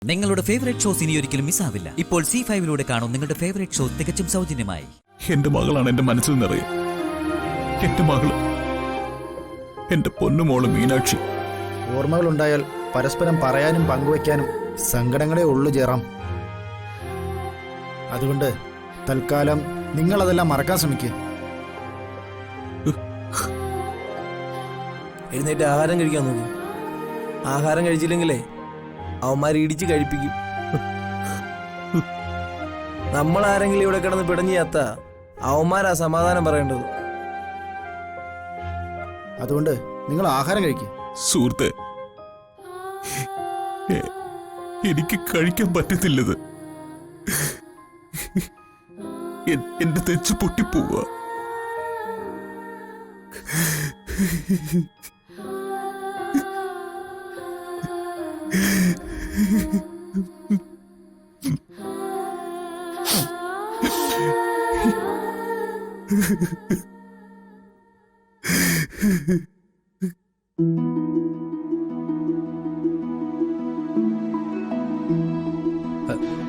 നിങ്ങളുടെ favourite shows ഇനി ഒരിക്കലും മിസ്സാവില്ല. ഇപ്പോൾ C5 കാണും നിങ്ങളുടെ ഫേവറേറ്റ് ഷോ തികച്ചും സൗജന്യമായി. എന്റെ മകളാണ് എന്റെ മനസ്സിൽ നിറയെ. എന്റെ മകള്, എന്റെ പൊന്നുമോള് മീനാക്ഷി. ഓർമ്മകളുണ്ടായാൽ പരസ്പരം പറയാനും പങ്കുവയ്ക്കാനും സങ്കടങ്ങളെ ഉള്ളു ചേറാം. അതുകൊണ്ട് തൽക്കാലം നിങ്ങളതെല്ലാം മറക്കാൻ ശ്രമിക്കുക. എഴുന്നേറ്റ് ആഹാരം കഴിക്കാൻ നോക്കും. ആഹാരം കഴിച്ചില്ലെങ്കിലേ അവന്മാർ ഇടിച്ച് കഴിപ്പിക്കും. നമ്മൾ ആരെങ്കിലും ഇവിടെ കിടന്ന് പിടഞ്ഞു ചത്ത അവന്മാരാ സമാധാനം പറയേണ്ടത്. അതുകൊണ്ട് നിങ്ങൾ ആഹാരം കഴിക്കുക. സുഹൃത്തെ, എനിക്ക് കഴിക്കാൻ പറ്റത്തില്ലത്. എന്റെ തെച്ച് പൊട്ടിപ്പോവുക.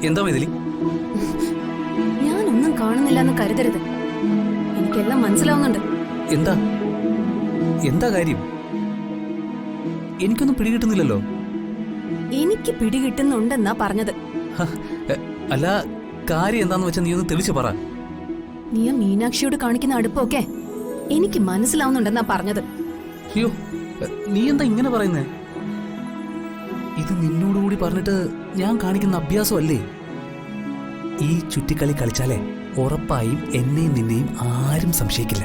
എന്താ മൈഥിലി? ഞാനൊന്നും കാണുന്നില്ല എന്ന് കരുതരുത്. എനിക്കെല്ലാം മനസ്സിലാവുന്നുണ്ട്. എന്താ എന്താ കാര്യം? എനിക്കൊന്നും പിടികിട്ടുന്നില്ലല്ലോ. എനിക്ക് പിടികിട്ടുന്നുണ്ടെന്നാ പറഞ്ഞത്. അല്ല, കാര്യം എന്താന്ന് വെച്ചാൽ നീ ഒന്ന് തെളിച്ചു പറ. നീ ആ മീനാക്ഷിയോട് കാണിക്കുന്ന അടുപ്പൊക്കെ എനിക്ക് മനസ്സിലാവുന്നുണ്ടെന്നാ പറഞ്ഞത്. അയ്യോ, നീ എന്താ ഇങ്ങനെ പറയുന്നേ? ഇത് നിന്നോടുകൂടി പറഞ്ഞിട്ട് ഞാൻ കാണിക്കുന്ന അഭ്യാസമല്ലേ? ഈ ചുറ്റിക്കളി കളിച്ചാലേ ഉറപ്പായും എന്നെയും നിന്നെയും ആരും സംശയിക്കില്ല.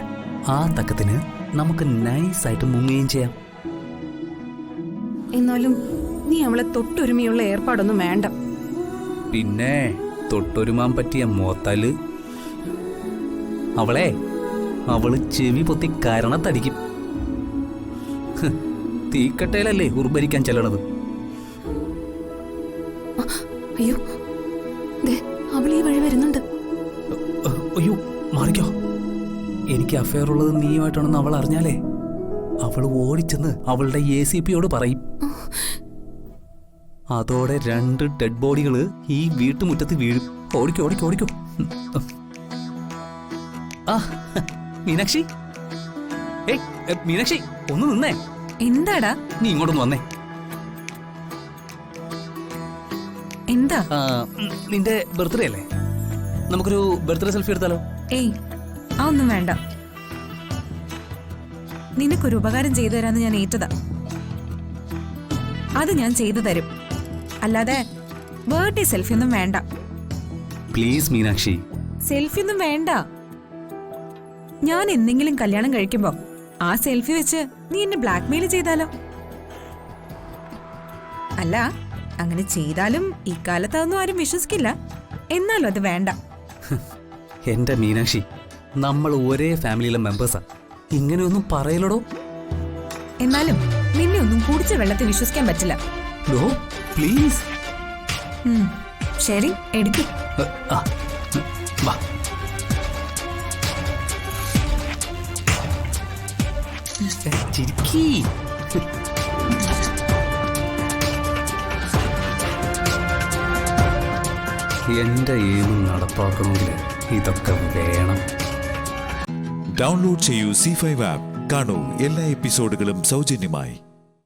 ആ തക്കത്തിന് നമുക്ക് നൈസായിട്ട് മുങ്ങുകയും ചെയ്യാം. എന്നാലും നീ അവളെ തൊട്ടൊരുമയുള്ള ഏർപ്പാടൊന്നും വേണ്ട. പിന്നെ തൊട്ടൊരുമാൻ പറ്റിയ മോത്തല് അവള് ചെവി പൊത്തി കരണത്തടിക്കും. തീക്കട്ടയിലല്ലേ ഉർബരിക്കാൻ ചെല്ലണത്. അയ്യോ, അവൾ ഈ വഴി വരുന്നുണ്ട്. അയ്യോ, മാറിക്കോ. എനിക്ക് അഫയർ ഉള്ളത് നീയുമായിട്ടാണെന്ന് അവൾ അറിഞ്ഞാലേ അവള് ഓടിച്ചെന്ന് അവളുടെ ACPയോട് പറയും. അതോടെ 2 ഡെഡ് ബോഡികള് ഈ വീട്ടുമുറ്റത്ത് വീഴും. ഓടിക്കോ ഓടിക്കോ ഓടിക്കോ. ആ മീനാക്ഷി, മീനാക്ഷി ഒന്ന് നിന്നേ. എന്താടാ? നീ ഇങ്ങോട്ടൊന്ന് വന്നേ. എന്താ? നിന്റെ ബർത്ത്ഡേ അല്ലേ? നമുക്കൊരു ബർത്ത്ഡേ സെൽഫി എടുത്താലോ? ഏയ്, അതൊന്നും വേണ്ട. നിനക്കൊരു ഉപകാരം ചെയ്തു തരാന്ന് ഞാൻ ഏറ്റതാ. അത് ഞാൻ ചെയ്തു തരും. അല്ലാതെ ബർത്ത്ഡേ സെൽഫി ഒന്നും വേണ്ട. പ്ലീസ് മീനാക്ഷി. സെൽഫി ഒന്നും വേണ്ട. ഞാൻ എന്തെങ്കിലും കല്യാണം കഴിക്കുമ്പോ ആ സെൽഫി വെച്ച് നീ എന്നെ ബ്ലാക്ക്മെയിൽ ചെയ്താലോ? അല്ല, അങ്ങനെ ചെയ്താലും ഇക്കാലത്ത് അതൊന്നും ആരും വിശ്വസിക്കില്ല. എന്നാലും അത് വേണ്ട. എന്റെ മീനാക്ഷി, നമ്മൾ ഒരേ ഫാമിലിയിലെ മെമ്പേഴ്സാ. ഇങ്ങനെയൊന്നും പറയലടോ. എന്നാലും നിന്നെ ഒന്നും കുടിച്ച വെള്ളത്തിൽ വിശ്വസിക്കാൻ പറ്റില്ല. പ്ലീസ്. ശരി, എടുക്കും. എന്റെ ഏതും നടപ്പാക്കണമെങ്കിൽ ഇതൊക്കെ വേണം. ഡൗൺലോഡ് ചെയ്യൂ C5 ആപ്പ്. കാണൂ എല്ലാ എപ്പിസോഡുകളും സൗജന്യമായി.